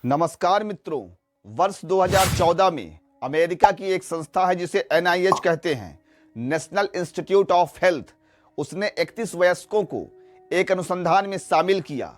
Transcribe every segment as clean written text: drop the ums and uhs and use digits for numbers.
नमस्कार मित्रों। वर्ष 2014 में अमेरिका की एक संस्था है जिसे NIH कहते हैं, नेशनल इंस्टीट्यूट ऑफ हेल्थ। उसने 31 वयस्कों को एक अनुसंधान में शामिल किया।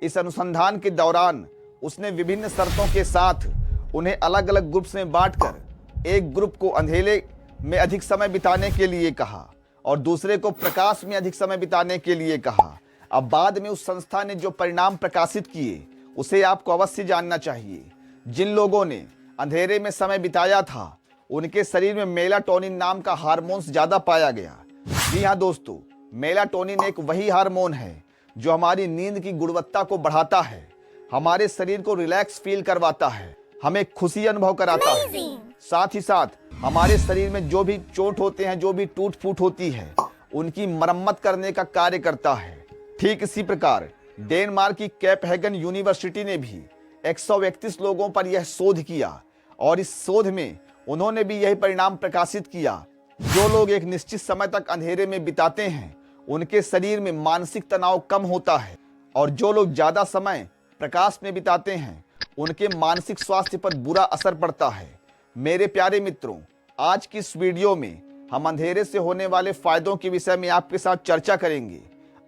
इस अनुसंधान के दौरान उसने विभिन्न शर्तों के साथ उन्हें अलग अलग ग्रुप्स में बांटकर एक ग्रुप को अंधेरे में अधिक समय बिताने के लिए कहा और दूसरे को प्रकाश में अधिक समय बिताने के लिए कहा। अब बाद में उस संस्था ने जो परिणाम प्रकाशित किए उसे आपको अवश्य जानना चाहिए। जिन लोगों ने अंधेरे में समय बिताया था उनके शरीर में मेलाटोनिन नाम का हार्मोन्स ज़्यादा पाया गया। जी हाँ दोस्तों, मेलाटोनिन एक वही हार्मोन है जो हमारी नींद की गुणवत्ता को बढ़ाता है, हमारे शरीर को रिलैक्स फील करवाता है, हमें खुशी अनुभव कराता है। साथ ही साथ हमारे शरीर में जो भी चोट होते हैं, जो भी टूट फूट होती है, उनकी मरम्मत करने का कार्य करता है। ठीक इसी प्रकार डेनमार्क की कैपहेगन यूनिवर्सिटी ने भी 131 लोगों पर यह शोध किया और इस शोध में उन्होंने भी यही परिणाम प्रकाशित किया। जो लोग एक निश्चित समय तक अंधेरे में बिताते हैं उनके शरीर में मानसिक तनाव कम होता है और जो लोग ज़्यादा समय प्रकाश में बिताते हैं उनके मानसिक स्वास्थ्य पर बुरा असर पड़ता है। मेरे प्यारे मित्रों, आज की इस वीडियो में हम अंधेरे से होने वाले फायदों के विषय में आपके साथ चर्चा करेंगे।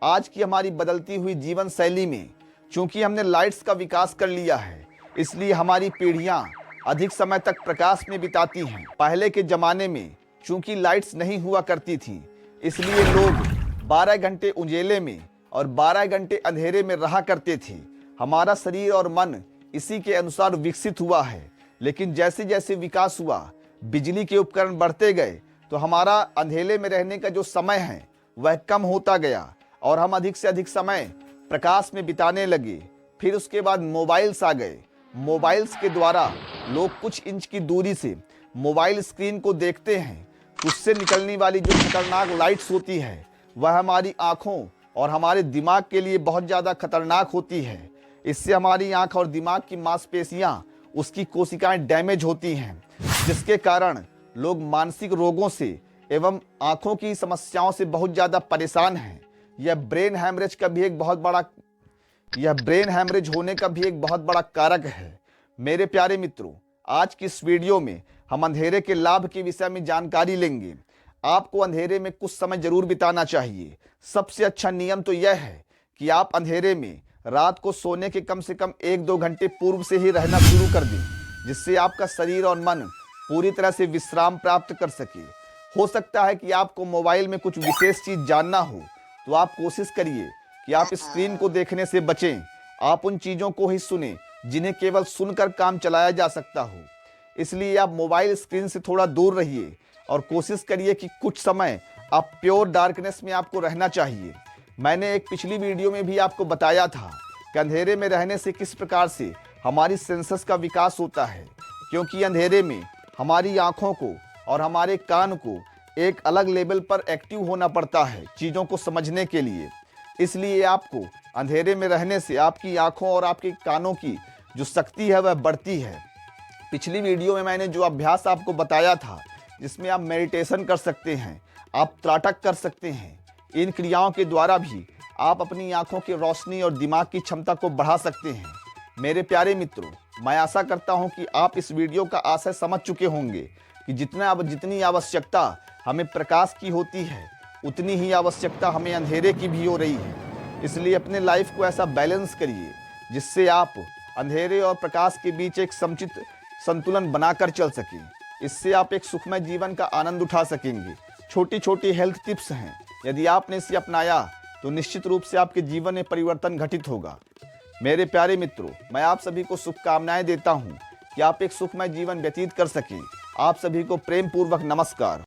आज की हमारी बदलती हुई जीवन शैली में चूंकि हमने लाइट्स का विकास कर लिया है, इसलिए हमारी पीढ़ियां अधिक समय तक प्रकाश में बिताती हैं। पहले के ज़माने में चूंकि लाइट्स नहीं हुआ करती थी, इसलिए लोग 12 घंटे उजाले में और 12 घंटे अंधेरे में रहा करते थे। हमारा शरीर और मन इसी के अनुसार विकसित हुआ है। लेकिन जैसे जैसे विकास हुआ, बिजली के उपकरण बढ़ते गए, तो हमारा अंधेरे में रहने का जो समय है वह कम होता गया और हम अधिक से अधिक समय प्रकाश में बिताने लगे। फिर उसके बाद मोबाइल्स आ गए। मोबाइल्स के द्वारा लोग कुछ इंच की दूरी से मोबाइल स्क्रीन को देखते हैं। उससे निकलने वाली जो खतरनाक लाइट्स होती है वह हमारी आँखों और हमारे दिमाग के लिए बहुत ज़्यादा खतरनाक होती है। इससे हमारी आँख और दिमाग की मांसपेशियाँ, उसकी कोशिकाएं डैमेज होती हैं, जिसके कारण लोग मानसिक रोगों से एवं आँखों की समस्याओं से बहुत ज़्यादा परेशान हैं। यह ब्रेन हैमरेज होने का भी एक बहुत बड़ा कारक है। मेरे प्यारे मित्रों, आज की इस वीडियो में हम अंधेरे के लाभ के विषय में जानकारी लेंगे। आपको अंधेरे में कुछ समय जरूर बिताना चाहिए। सबसे अच्छा नियम तो यह है कि आप अंधेरे में रात को सोने के कम से कम 1-2 घंटे पूर्व से ही रहना शुरू कर दें, जिससे आपका शरीर और मन पूरी तरह से विश्राम प्राप्त कर सके। हो सकता है कि आपको मोबाइल में कुछ विशेष चीज़ जानना हो, तो आप कोशिश करिए कि आप स्क्रीन को देखने से बचें। आप उन चीज़ों को ही सुनें जिन्हें केवल सुनकर काम चलाया जा सकता हो। इसलिए आप मोबाइल स्क्रीन से थोड़ा दूर रहिए और कोशिश करिए कि कुछ समय आप प्योर डार्कनेस में आपको रहना चाहिए। मैंने एक पिछली वीडियो में भी आपको बताया था कि अंधेरे में रहने से किस प्रकार से हमारी सेंसस का विकास होता है, क्योंकि अंधेरे में हमारी आँखों को और हमारे कान को एक अलग लेवल पर एक्टिव होना पड़ता है चीज़ों को समझने के लिए। इसलिए आपको अंधेरे में रहने से आपकी आँखों और आपके कानों की जो शक्ति है वह बढ़ती है। पिछली वीडियो में मैंने जो अभ्यास आपको बताया था, जिसमें आप मेडिटेशन कर सकते हैं, आप त्राटक कर सकते हैं, इन क्रियाओं के द्वारा भी आप अपनी आँखों की रोशनी और दिमाग की क्षमता को बढ़ा सकते हैं। मेरे प्यारे मित्रों, मैं आशा करता हूँ कि आप इस वीडियो का आशय समझ चुके होंगे कि जितनी आवश्यकता हमें प्रकाश की होती है, उतनी ही आवश्यकता हमें अंधेरे की भी हो रही है। इसलिए अपने लाइफ को ऐसा बैलेंस करिए जिससे आप अंधेरे और प्रकाश के बीच एक समुचित संतुलन बनाकर चल सकें। इससे आप एक सुखमय जीवन का आनंद उठा सकेंगे। छोटी छोटी हेल्थ टिप्स हैं, यदि आपने इसे अपनाया तो निश्चित रूप से आपके जीवन में परिवर्तन घटित होगा। मेरे प्यारे मित्रों, मैं आप सभी को शुभकामनाएं देता हूं कि आप एक सुखमय जीवन व्यतीत कर सकें। आप सभी को प्रेम पूर्वक नमस्कार।